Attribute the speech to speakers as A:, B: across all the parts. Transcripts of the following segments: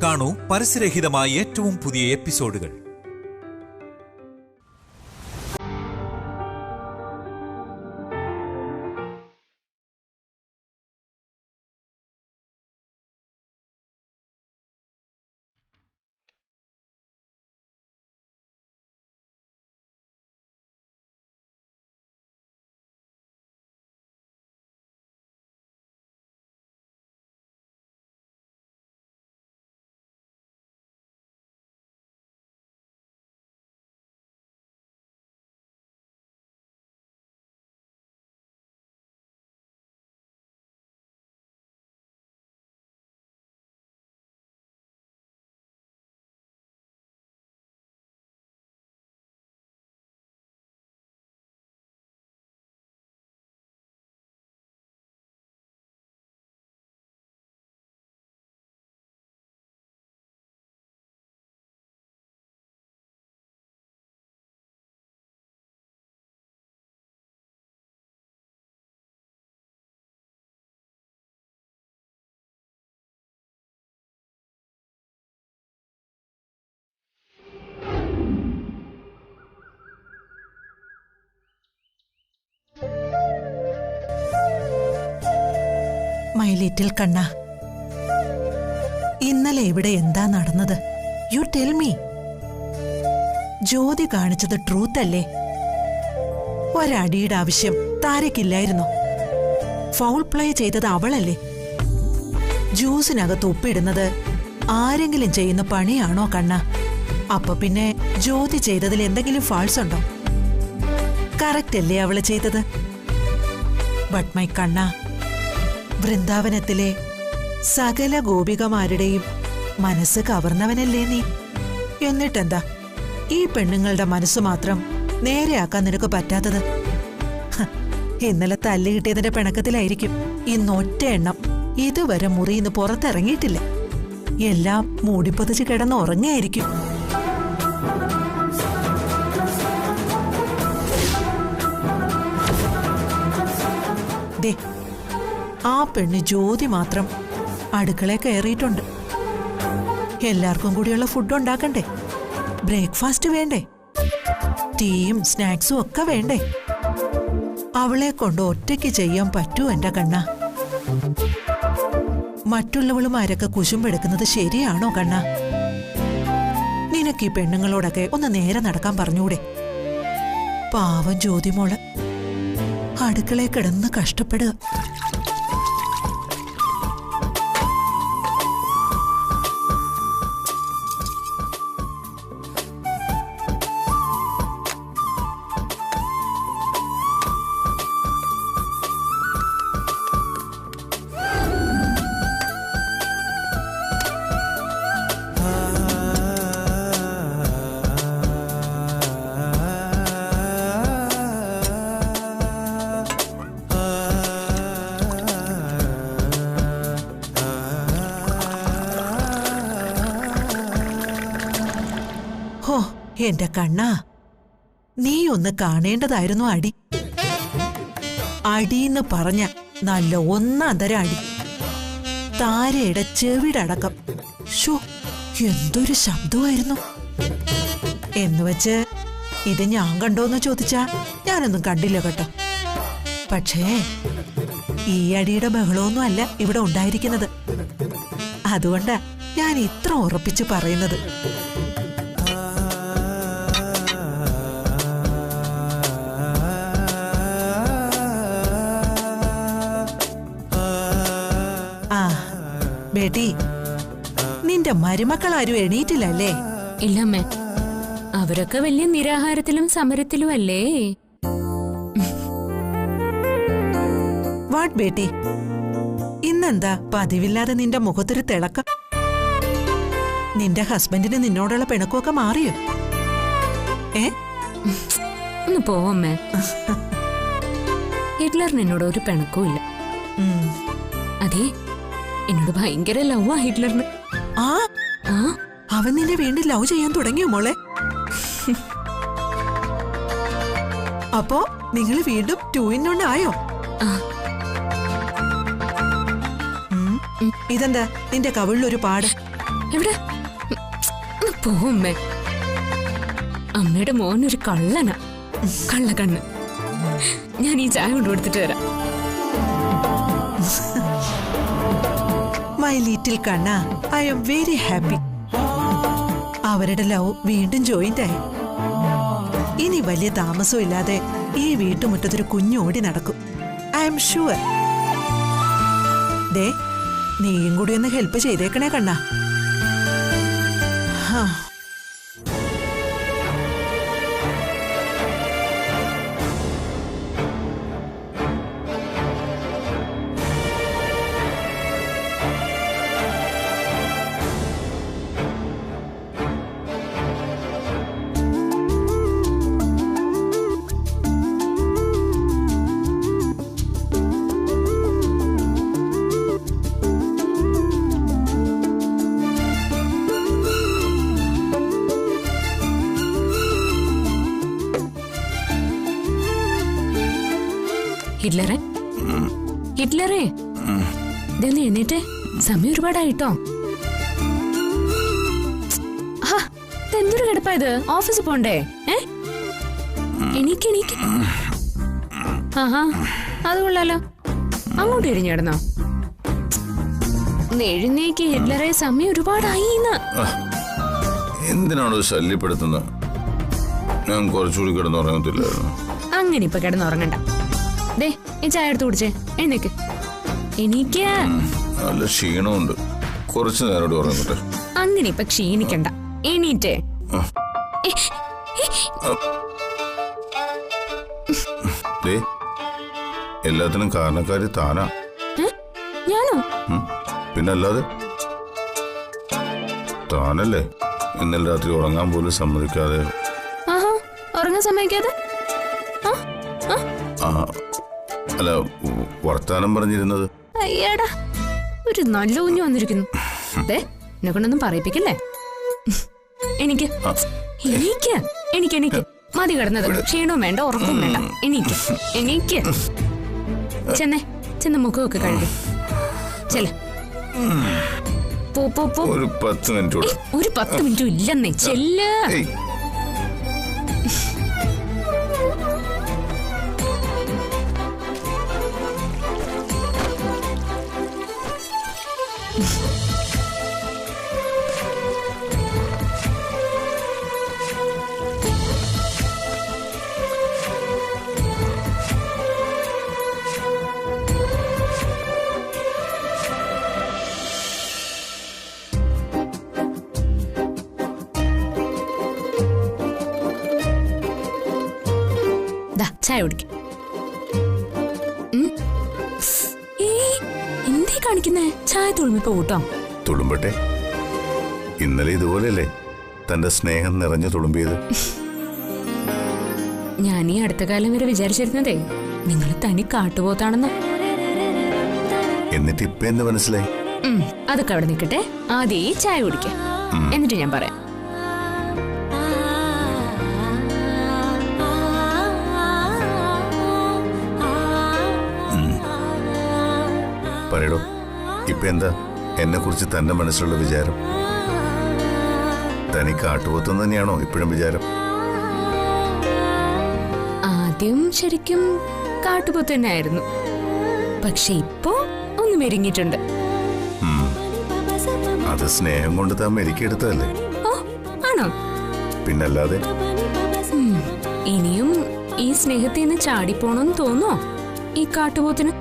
A: കാണൂ പരസ്യരഹിതമായ ഏറ്റവും പുതിയ എപ്പിസോഡുകൾ.
B: മൈ ലിറ്റിൽ കണ്ണ, ഇന്നലെ ഇവിടെ എന്താ നടന്നത്? You tell me. ജ്യോതി കാണിച്ചത് ട്രൂത്ത് അല്ലേ? ഒരടിയുടെ ആവശ്യം താരക്കില്ലായിരുന്നു. ഫൗൾ പ്ലേ ചെയ്തത് അവളല്ലേ? ജ്യൂസിനകത്ത് ഉപ്പിടുന്നത് ആരെങ്കിലും ചെയ്യുന്ന പണിയാണോ കണ്ണ? അപ്പൊ പിന്നെ ജ്യോതി ചെയ്തതിൽ എന്തെങ്കിലും ഫാൾസ് ഉണ്ടോ? കറക്റ്റ് അല്ലേ അവള് ചെയ്തത്? ബട്ട് മൈ കണ്ണ, വൃന്ദാവനത്തിലെ സകല ഗോപികമാരുടെയും മനസ്സ് കവർന്നവനല്ലേ നീ? എന്നിട്ടെന്താ ഈ പെണ്ണുങ്ങളുടെ മനസ്സ് മാത്രം നേരെയാക്കാൻ നിനക്ക് പറ്റാത്തത്? ഇന്നലെ തല്ല് കിട്ടിയതിന്റെ പിണക്കത്തിലായിരിക്കും ഇന്നൊറ്റ എണ്ണം ഇതുവരെ മുറിയിന്ന് പുറത്തിറങ്ങിയിട്ടില്ല. എല്ലാം മൂടിപ്പൊതിച്ച് കിടന്ന് ഉറങ്ങിയായിരിക്കും. ദേ, ആ പെണ്ണ് ജ്യോതി മാത്രം അടുക്കളയിൽ കയറിയിട്ടുണ്ട്. എല്ലാവർക്കും കൂടിയുള്ള ഫുഡ് ഉണ്ടാക്കണ്ടേ? ബ്രേക്ക്ഫാസ്റ്റ് വേണ്ടേ? ടീയും സ്നാക്സും ഒക്കെ വേണ്ടേ? അവളെ കൊണ്ട് ഒറ്റയ്ക്ക് ചെയ്യാൻ പറ്റൂ എന്റെ കണ്ണ? മറ്റുള്ളവളുമാരൊക്കെ കുശുമ്പെടുക്കുന്നത് ശരിയാണോ കണ്ണ? നിനക്ക് ഈ പെണ്ണുങ്ങളോടൊക്കെ ഒന്ന് നേരെ നടക്കാൻ പറഞ്ഞൂടെ? പാവം ജ്യോതിമോള് അടുക്കളയിൽ കിടന്ന് കഷ്ടപ്പെടുക. എന്റെ കണ്ണാ, നീ ഒന്ന് കാണേണ്ടതായിരുന്നു അടി. അടിന്ന് പറഞ്ഞ നല്ല ഒന്നാന്തരം അടി. താരയുടെ ചെവിടടക്കം. ഷോ, എന്തൊരു ശബ്ദമായിരുന്നു! എന്നുവെച്ച് ഇത് ഞാൻ കണ്ടോന്ന് ചോദിച്ചാ ഞാനൊന്നും കണ്ടില്ല കേട്ടോ. പക്ഷേ ഈ അടിയുടെ ബഹളമൊന്നും അല്ല ഇവിടെ ഉണ്ടായിരിക്കുന്നത്. അതുകൊണ്ടാ ഞാൻ ഇത്ര ഉറപ്പിച്ച് പറയുന്നത്. ബേട്ടി, നിന്റെ മരുമക്കളാരും എണീറ്റില്ലല്ലേ?
C: ഇല്ലമ്മേ, അവരൊക്കെ വലിയ നിരാഹാരത്തിലും സമരത്തിലും അല്ലേ.
B: വാട്ട് ബേട്ടി, ഇന്നെന്താ പതിവില്ലാതെ നിന്റെ മുഖത്തൊരു തിളക്കം? നിന്റെ ഹസ്ബൻഡിന് നിന്നോടുള്ള പിണക്കമൊക്കെ മാറിയോ?
C: ഒന്ന് പോവമ്മേ. ഹിറ്റ്ലറിന് എന്നോട് ഒരു പിണക്കവും ഇല്ല. അതെ, എന്നോട് ഭയങ്കര ലവ് ആ ഹിറ്റ്ലറിന്.
B: അവൻ നിന്നെ വീണ്ടും ലവ് ചെയ്യാൻ തുടങ്ങിയോ മോളെ? അപ്പോ നിങ്ങൾ വീണ്ടും 2 in 1 ആയോ? ഇതെന്താ നിന്റെ കവിളിലൊരു പാട്?
C: എവിടെ? പോമ്മേ. അമ്മയുടെ മോനൊരു കള്ളനാ, കള്ളക്കണ്ണ്. ഞാൻ ഈ ചായ കൊണ്ട് കൊടുത്തിട്ട് വരാം.
B: My little Kanna, I am very happy. അവരുടെ ലവ് വീണ്ടും ജോയിന്റ് ആയി. ഇനി വലിയ താമസം ഇല്ലാതെ ഈ വീട്ടുമുറ്റത്തൊരു കുഞ്ഞോടി നടക്കും. I am sure. ദേ, നീയും കൂടി ഒന്ന് ഹെൽപ്പ് ചെയ്തേക്കണേ കണ്ണ.
C: ഹിറ്റ്ലറെ, ഹിറ്റ്ലറെ, ഇതൊന്ന് എഴുന്നേറ്റേ. സമയം ഒരുപാടായിട്ടോ. എന്തൊരു കിടപ്പായത്? ഓഫീസിൽ പോണ്ടേ? എനിക്ക് ആഹാ, അത് കൊള്ളാലോ. അങ്ങോട്ട് എരിഞ്ഞിടന്നോ? എഴുന്നേക്ക് ഹിറ്റ്ലറെ, സമയം ഒരുപാടായി.
D: എന്തിനാണോ ശല്യപ്പെടുത്തുന്നത്? ഞാൻ കുറച്ചുകൂടി കിടന്നുറങ്ങത്തില്ലായിരുന്നു.
C: അങ്ങനെ ഇപ്പൊ കിടന്നുറങ്ങണ്ട. ദേ, ഈ ചായ എടുത്ത് കുടിച്ചേ. എഴുന്നേക്ക്. എനിക്ക്
D: നല്ല ക്ഷീണമുണ്ട്. കുറച്ചു നേരം ഉറങ്ങട്ടെ.
C: അങ്ങനെ ഇപ്പൊ ക്ഷീണിക്കണ്ട. എണീറ്റേ.
D: എല്ലാത്തിനും കാരണക്കാരി താനാ.
C: ഞാനോ?
D: പിന്നല്ലാതെ താനല്ലേ ഇന്നലെ രാത്രി ഉറങ്ങാൻ പോലും സമ്മതിക്കാതെ.
C: ആഹാ, ഉറങ്ങാൻ സമ്മതിക്കാതെ?
D: അല്ല, വർത്താനം പറഞ്ഞിരുന്നത്.
C: അയ്യടാ, ഒരു നല്ല കുഞ്ഞു വന്നിരിക്കുന്നു. എന്നെ കൊണ്ടൊന്നും പറയിപ്പിക്കല്ലേ. എനിക്ക് മതി കിടന്നത്. ക്ഷീണവും വേണ്ട, ഉറക്കവും വേണ്ട. എനിക്ക് ചെന്ന് മുഖമൊക്കെ കഴുകി ചെല്ല.
D: ഒരു 10 മിനിറ്റ്.
C: ഒരു 10 മിനിറ്റും ഇല്ലെന്നേ. ചെല്ല. ചായ കുടിക്കും. എന്തേ കാണിക്കുന്നേ? ചായ തുളുമ്പിപ്പോ കൂട്ടോ.
D: തുളുമ്പട്ടെ. ഇന്നലെ ഇതുപോലെയല്ലേ തന്റെ സ്നേഹം നിറഞ്ഞു തുളുമ്പിയത്?
C: ഞാൻ ഈ അടുത്ത കാലം വരെ വിചാരിച്ചിരുന്നതേ നിങ്ങൾ തനി കാട്ടുപോത്താണെന്ന്.
D: എന്നിട്ട് ഇപ്പൊ എന്ത് മനസ്സിലായി?
C: അതൊക്കെ അവിടെ നിൽക്കട്ടെ. ആദ്യം ഈ ചായ കുടിക്കാം, എന്നിട്ട് ഞാൻ പറയാം.
D: പറയടോ, ഇപ്പൊ എന്താ എന്നെ കുറിച്ച് തന്റെ മനസ്സിലുള്ള വിചാരം? തനിക്ക് കാട്ടുപോത്തെന്ന് തന്നെയാണോ ഇപ്പോഴും വിചാരം?
C: ആദ്യം ശരിക്കും കാട്ടുപോത്ത് തന്നെ ആയിരുന്നു. പക്ഷെ ഇപ്പോ ഒന്ന് മെരുങ്ങിയിട്ടുണ്ട്.
D: അത് സ്നേഹം കൊണ്ട് താൻ മെരുക്കിയെടുത്തതല്ലേ?
C: ഓ, ആണോ?
D: പിന്നല്ലാതെ.
C: ഇനിയും ഈ സ്നേഹത്തിൽ നിന്ന് ചാടിപ്പോണെന്ന് തോന്നോ ഈ കാട്ടുപോത്തിന്?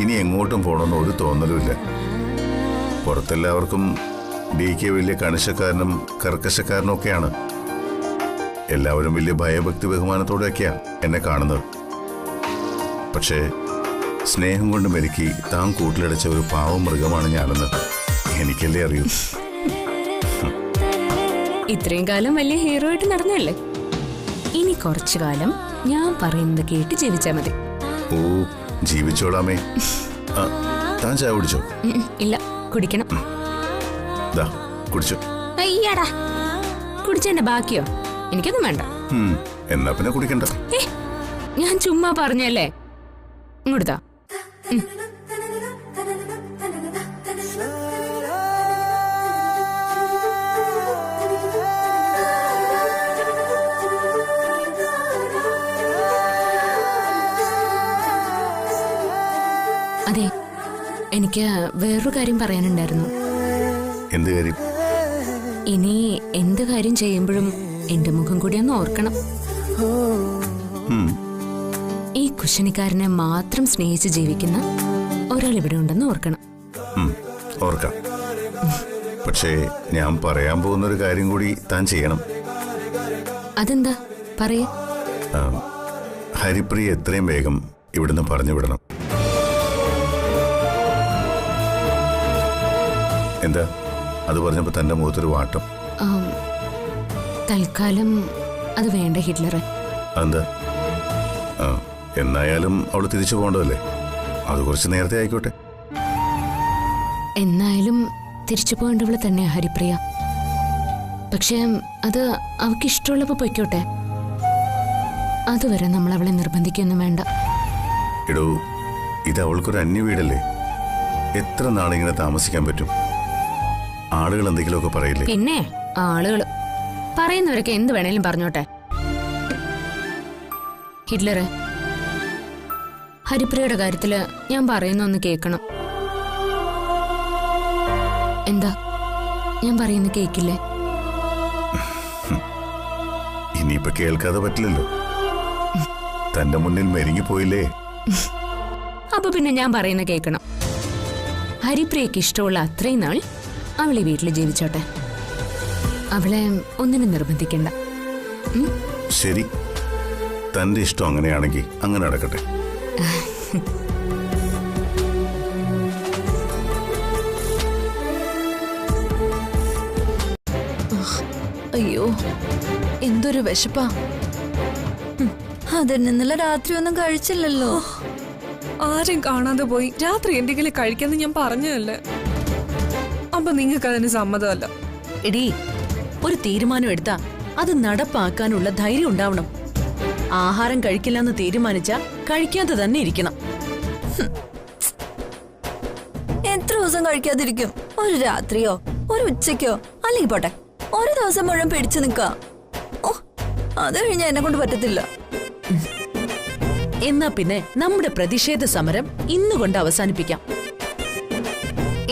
D: ഇനി എങ്ങോട്ടും പോണമെന്ന് ഒരു തോന്നലുമില്ല. പുറത്തെല്ലാവർക്കും DK വലിയ കണിശക്കാരനും കർക്കശക്കാരനും ഒക്കെയാണ്. എല്ലാവരും വലിയ ഭയഭക്തി ബഹുമാനത്തോടെയൊക്കെയാണ് എന്നെ കാണുന്നത്. പക്ഷേ സ്നേഹം കൊണ്ട് മെരുക്കി താൻ കൂട്ടിലടച്ച ഒരു പാവം മൃഗമാണ് ഞാനെന്ന് എനിക്കല്ലേ അറിയൂ.
C: ഇത്രയും കാലം വലിയ ഹീറോ ആയിട്ട് നടന്നല്ലേ. ഇനി കുറച്ചു കാലം ഞാൻ പറയുന്നത് കേട്ട് ജീവിച്ചാ മതി.
D: ഓ, ജീവിച്ചോളാമേ. താൻ ചായ കുടിച്ചോ?
C: ഇല്ല, കുടിക്കണം.
D: കുടിച്ചോ?
C: അയ്യടാ, കുടിച്ചെന്റെ ബാക്കിയോ? എനിക്കൊന്നും വേണ്ട.
D: എന്നാ പിന്നെ കുടിക്കണ്ട.
C: ഞാൻ ചുമ്മാ പറഞ്ഞല്ലേ. ഇങ്ങോട്ടാ. എനിക്ക് വേറൊരു കാര്യം പറയാനുണ്ടായിരുന്നു.
D: എന്ത് കാര്യം?
C: ഇനി എന്ത് കാര്യം ചെയ്യുമ്പോഴും എന്റെ മുഖം കൂടി ഒന്ന് ഓർക്കണം. ഈ കുശനിക്കാരനെ മാത്രം സ്നേഹിച്ച് ജീവിക്കുന്ന ഒരാൾ ഇവിടെ ഉണ്ടെന്ന് ഓർക്കണം.
D: ഓർക്കാം. പക്ഷേ ഞാൻ പറയാൻ പോകുന്ന ഒരു കാര്യം കൂടി താൻ ചെയ്യണം.
C: അതെന്താ പറയേ?
D: ഹരിപ്രിയ എത്രയും വേഗം ഇവിടുന്ന് പറഞ്ഞു വിടണം. എന്താ അത് പറഞ്ഞപ്പോ തന്റെ മുഖത്തൊരു വാട്ടം?
C: തൽക്കാലം അത് വേണ്ട ഹിറ്റ്ലറെ.
D: എന്താ? എന്നായാലും അവള് തിരിച്ചു പോകണ്ടല്ലേ? അത് കുറച്ച് നേരത്തെ ആയിക്കോട്ടെ.
C: എന്നായാലും തിരിച്ചു പോകേണ്ടവള് തന്നെയാ ഹരിപ്രിയ. പക്ഷെ അത് അവൾക്ക് ഇഷ്ടമുള്ളപ്പോ പൊയ്ക്കോട്ടെ. അതുവരെ നമ്മൾ അവളെ നിർബന്ധിക്കൊന്നും വേണ്ട.
D: എടോ, ഇത് അവൾക്കൊരു അന്യ വീടല്ലേ? എത്ര നാളിങ്ങനെ താമസിക്കാൻ പറ്റും? ആളുകൾ എന്തെങ്കിലുമൊക്കെ പറയില്ലേ?
C: പിന്നെ ആളുകള് പറയുന്നവരൊക്കെ എന്ത് വേണേലും പറഞ്ഞോട്ടെ. ഹിറ്റ്ലറെ, ഹരിപ്രിയയുടെ കാര്യത്തില് ഞാൻ പറയുന്ന ഒന്ന് കേൾക്കണം. എന്താ ഞാൻ പറയുന്ന കേക്കില്ലേ?
D: ഇനിയിപ്പൊ കേൾക്കാതെ പറ്റില്ലല്ലോ. തന്റെ മുന്നിൽ മെരുങ്ങിപ്പോയില്ലേ?
C: അപ്പൊ പിന്നെ ഞാൻ പറയുന്ന കേൾക്കണം. ഹരിപ്രിയക്ക് ഇഷ്ടമുള്ള അത്രയും നാൾ അവളെ വീട്ടിൽ ജീവിച്ചോട്ടെ. അവളെ ഒന്നിനും നിർബന്ധിക്കണ്ട.
D: ശരി, തന്റെ ഇഷ്ടം അങ്ങനെയാണെങ്കിൽ അങ്ങനെ നടക്കട്ടെ.
E: അയ്യോ, എന്തൊരു വിശപ്പാ. അതിൽ നിന്നുള്ള രാത്രി ഒന്നും കഴിച്ചില്ലല്ലോ.
F: ആരും കാണാതെ പോയി രാത്രി എന്തെങ്കിലും കഴിക്കാന്ന് ഞാൻ പറഞ്ഞതല്ലേ. അപ്പൊ നിങ്ങൾക്ക് അതിന് സമ്മതമല്ല.
E: എടീ, ഒരു തീരുമാനം എടുത്താ അത് നടപ്പാക്കാനുള്ള ധൈര്യം ഉണ്ടാവണം. ആഹാരം കഴിക്കില്ലെന്ന് തീരുമാനിച്ചാ കഴിക്കാതെ തന്നെ ഇരിക്കണം.
G: എത്ര ദിവസം കഴിക്കാതിരിക്കും? ഒരു രാത്രിയോ ഒരു ഉച്ചയ്ക്കോ അല്ലെങ്കിൽ പോട്ടെ ഒരു ദിവസം മുഴുവൻ പിടിച്ചു നിൽക്ക. അത് കഴിഞ്ഞാൽ എന്നെ കൊണ്ട് പറ്റത്തില്ല.
E: എന്നാ പിന്നെ നമ്മുടെ പ്രതിഷേധ സമരം ഇന്നുകൊണ്ട് അവസാനിപ്പിക്കാം.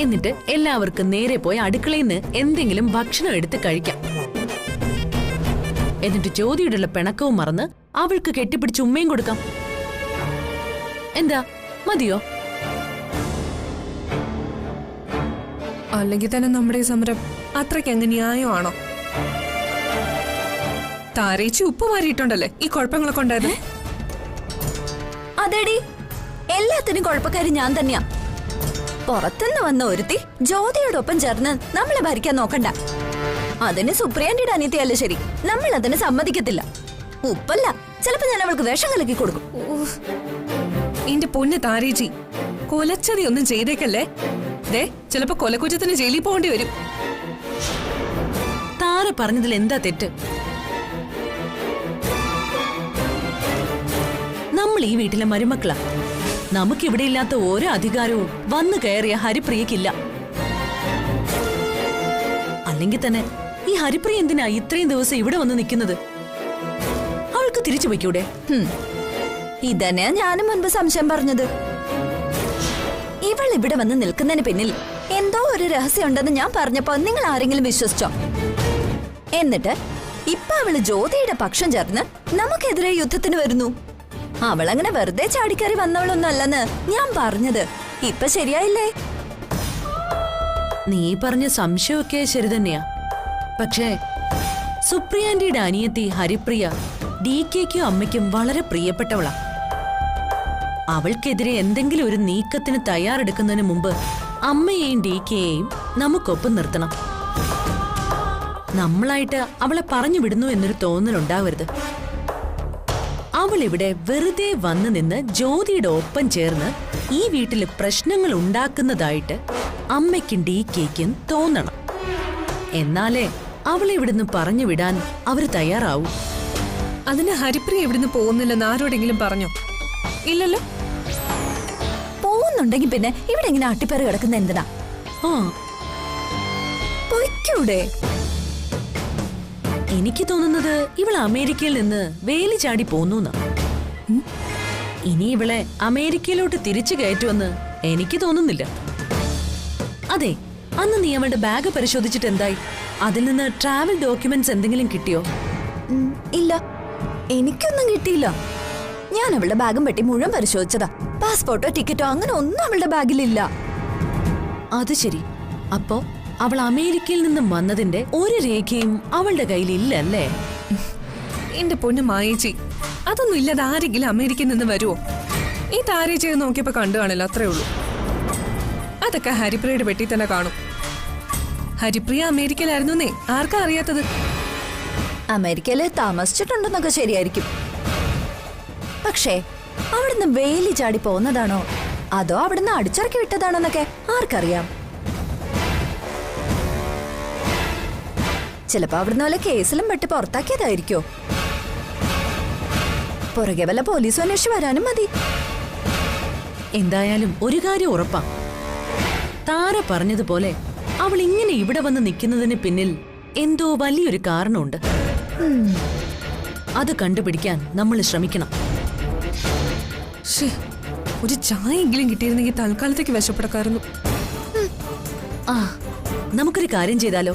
E: എന്നിട്ട് എല്ലാവർക്കും നേരെ പോയി അടുക്കളയിൽ നിന്ന് എന്തെങ്കിലും ഭക്ഷണം എടുത്ത് കഴിക്കാം. എന്നിട്ട് ജ്യോതിയോടുള്ള പിണക്കവും മറന്ന് അവൾക്ക് കെട്ടിപ്പിടിച്ച് ഉമ്മയും കൊടുക്കാം. എന്താ, മതിയോ?
F: അല്ലെങ്കിൽ തന്നെ നമ്മുടെ ഈ സമരം അത്രയ്ക്ക് അങ്ങ് ന്യായമാണോ? താരേച്ചി ഉപ്പ് മാറിയിട്ടുണ്ടല്ലേ ഈ കുഴപ്പങ്ങളൊക്കെ ഉണ്ടായത്?
G: അതെടി, എല്ലാത്തിനും കുഴപ്പക്കാരി ഞാൻ തന്നെയാ. പുറത്തുനിന്ന് വന്ന ഒരുത്തി ജ്യോതിയോടൊപ്പം ചേർന്ന് നമ്മളെ ഭരിക്കാൻ നോക്കണ്ട. അതിന് സുപ്രിയാന്റിയുടെ അനിയത്തിയല്ലേ ശരി, നമ്മൾ അതിന് സമ്മതിക്കത്തില്ല. ഉപ്പല്ല, ചിലപ്പോ ഞാൻ അവൾക്ക് വിഷം കലക്കി കൊടുക്കും.
F: എന്റെ പൊന്ന് താരേച്ചി, കൊലച്ചതി ഒന്നും ചെയ്തേക്കല്ലേ. ദേ, ചിലപ്പോ കൊലക്കുറ്റത്തിന് ജയിലിൽ പോകേണ്ടി വരും.
E: താര പറഞ്ഞതിൽ എന്താ തെറ്റ്? നമ്മൾ ഈ വീട്ടിലെ മരുമക്കളാ. നമുക്കിവിടെ ഇല്ലാത്ത ഓരോ അധികാരവും വന്നു കയറിയ ഹരിപ്രിയക്കില്ല. അല്ലെങ്കിൽ തന്നെ ഈ ഹരിപ്രിയ എന്തിനാ ഇത്രയും ദിവസം ഇവിടെ വന്ന് നിൽക്കുന്നത്? അവൾക്ക് തിരിച്ചു വയ്ക്കൂടെ?
G: ഇതന്നെയാ ഞാനും മുൻപ് സംശയം പറഞ്ഞത്. ഇവൾ ഇവിടെ വന്ന് നിൽക്കുന്നതിന് പിന്നിൽ എന്തോ ഒരു രഹസ്യം ഉണ്ടെന്ന് ഞാൻ പറഞ്ഞപ്പോ നിങ്ങൾ ആരെങ്കിലും വിശ്വസിച്ചോ? എന്നിട്ട് ഇപ്പൊ അവള് ജ്യോതിയുടെ പക്ഷം ചേർന്ന് നമുക്കെതിരെ യുദ്ധത്തിന് വരുന്നു. അവളങ്ങനെ വെറുതെ ചാടിക്കറി വന്നവളൊന്നും അല്ലെന്ന് ഞാൻ പറഞ്ഞത് ഇപ്പൊ ശരിയായില്ലേ?
E: നീ പറഞ്ഞ സംശയമൊക്കെ ശരി തന്നെയാ. പക്ഷേ സുപ്രിയാന്റിയുടെ അനിയത്തി ഹരിപ്രിയ DKക്കും അമ്മയ്ക്കും വളരെ പ്രിയപ്പെട്ടവളാ. അവൾക്കെതിരെ എന്തെങ്കിലും ഒരു നീക്കത്തിന് തയ്യാറെടുക്കുന്നതിന് മുമ്പ് അമ്മയെയും DKയെയും നമുക്കൊപ്പം നിർത്തണം. നമ്മളായിട്ട് അവളെ പറഞ്ഞു വിടുന്നു എന്നൊരു തോന്നലുണ്ടാവരുത്. അവൾ ഇവിടെ വെറുതെ വന്നു നിന്ന് ജ്യോതിയുടെ ഒപ്പം ചേർന്ന് ഈ വീട്ടില് പ്രശ്നങ്ങൾ ഉണ്ടാക്കുന്നതായിട്ട് അമ്മയ്ക്കും DKക്കും തോന്നണം. എന്നാലേ അവളെ ഇവിടുന്ന് പറഞ്ഞു വിടാൻ അവര് തയ്യാറാവൂ.
F: അതിന് ഹരിപ്രിയ ഇവിടുന്ന് പോകുന്നില്ലെന്ന് ആരോടെങ്കിലും പറഞ്ഞോ? ഇല്ലല്ലോ.
G: പോകുന്നുണ്ടെങ്കിൽ പിന്നെ ഇവിടെ ഇങ്ങനെ അട്ടിപ്പേറ് കിടക്കുന്ന എന്തിനാ? പൊയ്ക്കൂടെ?
E: എനിക്ക് തോന്നുന്നത് ഇവൾ അമേരിക്കയിൽ നിന്ന് വേലി ചാടി പോന്നു. ഇനി ഇവളെ അമേരിക്കയിലോട്ട് തിരിച്ചു കയറ്റുമെന്ന് എനിക്ക് തോന്നുന്നില്ല. അതെ, അന്ന് നീ അവളുടെ ബാഗ് പരിശോധിച്ചിട്ട് എന്തായി? അതിൽ നിന്ന് ട്രാവൽ ഡോക്യുമെന്റ്സ് എന്തെങ്കിലും കിട്ടിയോ?
G: ഇല്ല, എനിക്കൊന്നും കിട്ടിയില്ല. ഞാൻ അവളുടെ ബാഗും പെട്ടി മുഴുവൻ പരിശോധിച്ചതാ. പാസ്പോർട്ടോ ടിക്കറ്റോ അങ്ങനെ ഒന്നും അവളുടെ ബാഗിലില്ല.
E: അത് ശരി. അപ്പോ അവൾ അമേരിക്കയിൽ നിന്നും വന്നതിന്റെ ഒരു രേഖയും അവളുടെ കയ്യിലില്ല അല്ലേ?
F: എന്റെ പൊന്നു മായേച്ചി, അതൊന്നും ഇല്ലാതെ ആരെങ്കിലും അമേരിക്കയിൽ നിന്ന് വരുമോ? ഈ താരേച്ചിയെ നോക്കിയപ്പോ കണ്ടു കാണില്ല, അത്രേ ഉള്ളൂ. അതൊക്കെ ഹരിപ്രിയയുടെ പെട്ടി തന്നെ കാണും. ഹരിപ്രിയ അമേരിക്കയിലായിരുന്നേ, ആർക്കാ അറിയാത്തത്?
G: അമേരിക്കയില് താമസിച്ചിട്ടുണ്ടെന്നൊക്കെ ശരിയായിരിക്കും. പക്ഷേ അവിടുന്ന് വേലി ചാടി പോന്നതാണോ അതോ അവിടുന്ന് അടിച്ചിറക്കി വിട്ടതാണോന്നൊക്കെ ആർക്കറിയാം? ചിലപ്പോ അവിടുന്ന് വല്ല കേസിലും പെട്ട് പുറത്താക്കിയതായിരിക്കോ? പുറകെ വല്ല പോലീസും അന്വേഷിച്ച് വരാനും മതി.
E: എന്തായാലും ഒരു കാര്യം ഉറപ്പാ, താര പറഞ്ഞതുപോലെ അവൾ ഇങ്ങനെ ഇവിടെ വന്ന് നിൽക്കുന്നതിന് പിന്നിൽ എന്തോ വലിയൊരു കാരണമുണ്ട്. അത് കണ്ടുപിടിക്കാൻ നമ്മൾ ശ്രമിക്കണം.
F: ഒരു ചായ എങ്കിലും കിട്ടിയിരുന്നെങ്കിൽ തൽക്കാലത്തേക്ക് വിശപ്പെടക്കായിരുന്നു.
E: ആ, നമുക്കൊരു കാര്യം ചെയ്താലോ?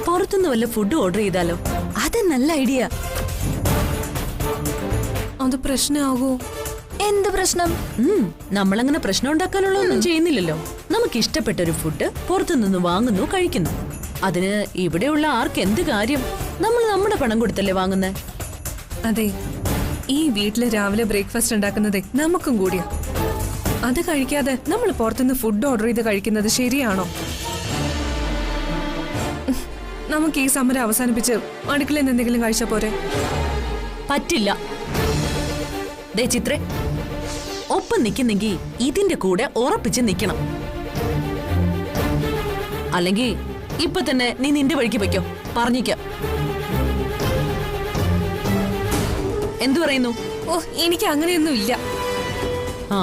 E: പുറത്തുനിന്ന് വല്ല ഫുഡ് ഓർഡർ ചെയ്താലോ?
G: അത് നല്ല ഐഡിയ.
F: അത് പ്രശ്നമാകോ?
G: എന്ത് പ്രശ്നം?
E: നമ്മളങ്ങനെ പ്രശ്നം ഉണ്ടാക്കാനുള്ള ഒന്നും ചെയ്യുന്നില്ലല്ലോ. നമുക്ക് ഇഷ്ടപ്പെട്ട ഒരു ഫുഡ് പുറത്തുനിന്ന് വാങ്ങുന്നു, കഴിക്കുന്നു. അതിന് ഇവിടെയുള്ള ആർക്ക് എന്ത് കാര്യം? നമ്മൾ നമ്മുടെ പണം കൊടുത്തല്ലേ വാങ്ങുന്നേ?
F: അതെ, ഈ വീട്ടില് രാവിലെ ബ്രേക്ക്ഫാസ്റ്റ് ഉണ്ടാക്കുന്നതേ നമുക്കും കൂടിയാ. അത് കഴിക്കാതെ നമ്മൾ പുറത്തുനിന്ന് ഫുഡ് ഓർഡർ ചെയ്ത് കഴിക്കുന്നത് ശരിയാണോ? നമുക്ക് ഈ സമരം അവസാനിപ്പിച്ച് അടുക്കളയിൽ നിന്ന് എന്തെങ്കിലും കഴിച്ചാ പോരെ?
E: പറ്റില്ല. ദേ ചിത്രേ, ഒപ്പം നിൽക്കുന്നെങ്കിൽ ഇതിന്റെ കൂടെ ഉറപ്പിച്ച് നിൽക്കണം. അല്ലെങ്കിൽ ഇപ്പൊ തന്നെ നീ നിന്റെ വഴിക്ക് പൊയ്ക്കോ, പറഞ്ഞിക്കാം. എന്തു പറയുന്നു?
F: ഓ, എനിക്ക് അങ്ങനെയൊന്നും ഇല്ല.
E: ആ,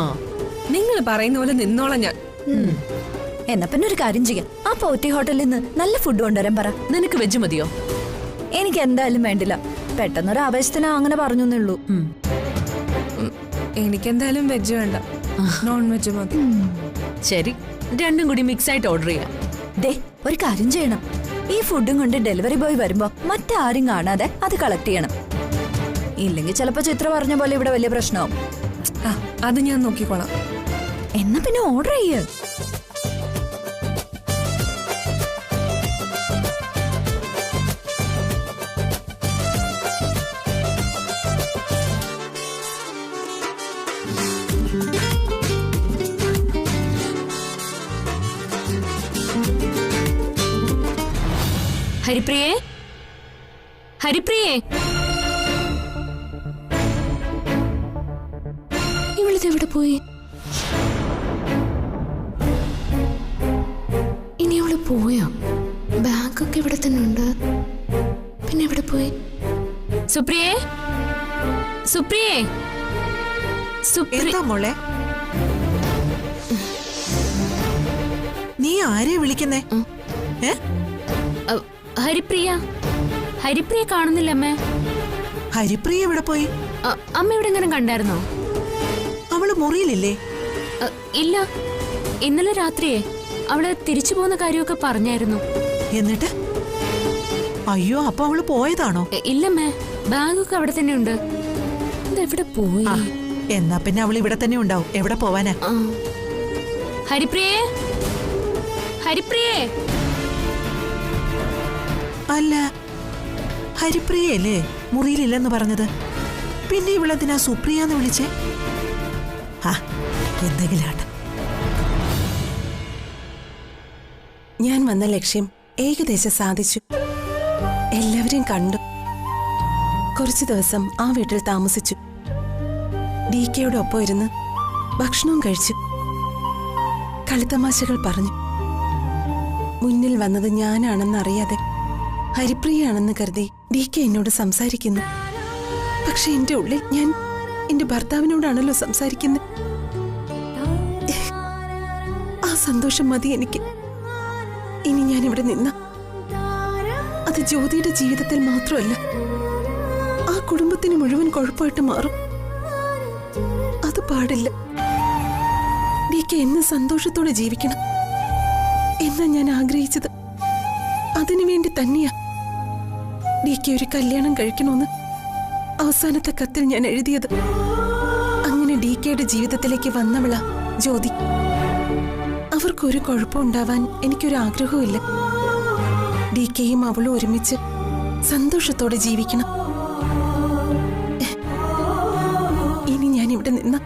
F: നിങ്ങൾ പറയുന്ന പോലെ നിന്നോളാം ഞാൻ.
G: എന്നാ പിന്നെ ഒരു കാര്യം ചെയ്യാം, ആ പോറ്റി ഹോട്ടലിൽ നിന്ന് നല്ല ഫുഡ് കൊണ്ടുവരാൻ പറ.
E: നിനക്ക് വെജ് മതിയോ?
G: എനിക്ക് എന്തായാലും വേണ്ടില്ല. പെട്ടെന്നൊരു ആവേശത്തിന് അങ്ങനെ പറഞ്ഞുള്ളൂ.
F: എനിക്കെന്തായാലും വെജ് വേണ്ട, നോൺ വെജ് മതി.
E: ശരി, രണ്ടും കൂടി മിക്സ് ആയിട്ട് ഓർഡർ ചെയ്യാം.
G: ദേ, ഒരു കാര്യം ചെയ്യണം. ഈ ഫുഡും കൊണ്ട് ഡെലിവറി ബോയ് വരുമ്പോ മറ്റാരും കാണാതെ അത് കളക്ട് ചെയ്യണം. ഇല്ലെങ്കിൽ ചിലപ്പോ ചിത്ര പറഞ്ഞ പോലെ ഇവിടെ വലിയ പ്രശ്നമാവും.
F: അത് ഞാൻ നോക്കിക്കോളാം.
G: എന്നാ പിന്നെ ഓർഡർ ചെയ്യ്.
C: ഹരിപ്രിയേ, ഹരിപ്രിയേ, ഇവളിതെവിടെ പോയി? ഇനി അവള് പോയോ? ബാഗൊക്കെ ഇവിടെ തന്നെ ഉണ്ട്. പിന്നെ എവിടെ പോയി? സുപ്രിയേ, സുപ്രിയേ,
B: എന്താ മോളെ? നീ ആരെ വിളിക്കുന്നേ?
C: ഹരിപ്രിയ. ഹരിപ്രിയ കാണുന്നില്ല അമ്മേ.
B: ഹരിപ്രിയ എവിടെ പോയി?
C: അമ്മ ഇവിടെ എങ്ങനെ കണ്ടായിരുന്നോ?
B: അവള് മുറിയിലില്ലേ?
C: ഇല്ല, ഇന്നലെ രാത്രിയെ അവള് തിരിച്ചു പോകുന്ന കാര്യമൊക്കെ പറഞ്ഞായിരുന്നു.
B: എന്നിട്ട്? അയ്യോ, അപ്പൊ അവള് പോയതാണോ?
C: ഇല്ലമ്മേ, ബാഗൊക്കെ അവിടെ തന്നെ ഉണ്ട്. ഇതെവിടെ പോയി?
B: എന്നാ പിന്നെ അവൾ ഇവിടെ തന്നെ ഉണ്ടാവും. എവിടെ പോവാനാ?
C: ഹരിപ്രിയേ, ഹരിപ്രിയേ.
B: അല്ല, ഹരിപ്രിയല്ലേ മുറിയിലില്ലെന്ന് പറഞ്ഞത്? പിന്നെ ഇവളെന്തിനാ സുപ്രിയാന്ന് വിളിച്ചേ? എന്തെങ്കിലും
H: ഞാൻ വന്ന ലക്ഷ്യം ഏകദേശം സാധിച്ചു. എല്ലാവരെയും കണ്ടു. കുറച്ചു ദിവസം ആ വീട്ടിൽ താമസിച്ചു. DKയുടെ ഒപ്പം ഇരുന്ന് ഭക്ഷണവും കഴിച്ചു. കളിത്തമാശകൾ പറഞ്ഞു. മുന്നിൽ വന്നത് ഞാനാണെന്നറിയാതെ ഹരിപ്രിയാണെന്ന് കരുതി DK എന്നോട് സംസാരിക്കുന്നു. പക്ഷെ എന്റെ ഉള്ളിൽ ഞാൻ എന്റെ ഭർത്താവിനോടാണല്ലോ സംസാരിക്കുന്നത്. ആ സന്തോഷം മതി എനിക്ക്. ഇനി ഞാൻ ഇവിടെ നിന്ന അത് ജ്യോതിയുടെ ജീവിതത്തിൽ മാത്രമല്ല, ആ കുടുംബത്തിന് മുഴുവൻ കുഴപ്പമായിട്ട് മാറും. അത് പാടില്ല. DK എന്ന് സന്തോഷത്തോടെ ജീവിക്കണം. അതാ ഞാൻ ആഗ്രഹിച്ചത്. അതിനുവേണ്ടി തന്നെയാ DK ഒരു കല്യാണം കഴിക്കണമെന്ന് അവസാനത്തെ കത്തിൽ ഞാൻ എഴുതിയത്. അങ്ങനെ DKയുടെ ജീവിതത്തിലേക്ക് വന്നവളാ ജ്യോതി. അവർക്കൊരു കുഴപ്പമുണ്ടാവാൻ എനിക്കൊരാഗ്രഹമില്ല. DKയും അവളും ഒരുമിച്ച് സന്തോഷത്തോടെ ജീവിക്കണം. ഇനി ഞാൻ ഇവിടെ നിന്ന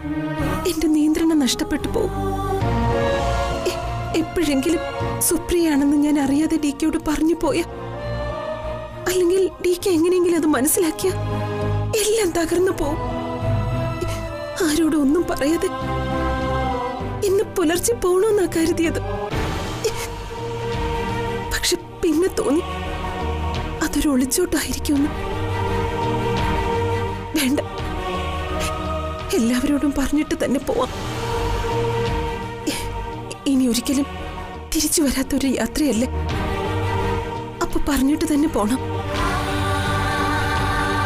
H: എന്റെ നിയന്ത്രണം നഷ്ടപ്പെട്ടു പോകും. എപ്പോഴെങ്കിലും സുപ്രിയാണെന്ന് ഞാൻ അറിയാതെ DKയോട് പറഞ്ഞു പോയ, അല്ലെങ്കിൽ DK എങ്ങനെയെങ്കിലും അത് മനസ്സിലാക്കിയ എല്ലാം തകർന്നു പോവും. ആരോടും ഒന്നും പറയാതെ ഇന്ന് പുലർച്ചെ പോണോന്നാ കരുതിയത്. പക്ഷെ പിന്നെ തോന്നി അതൊരു ഒളിച്ചോട്ടായിരിക്കുമെന്ന്. വേണ്ട, എല്ലാവരോടും പറഞ്ഞിട്ട് തന്നെ പോവാം. ഇനി ഒരിക്കലും തിരിച്ചു വരാത്തൊരു യാത്രയല്ലേ, അപ്പൊ പറഞ്ഞിട്ട് തന്നെ പോണം.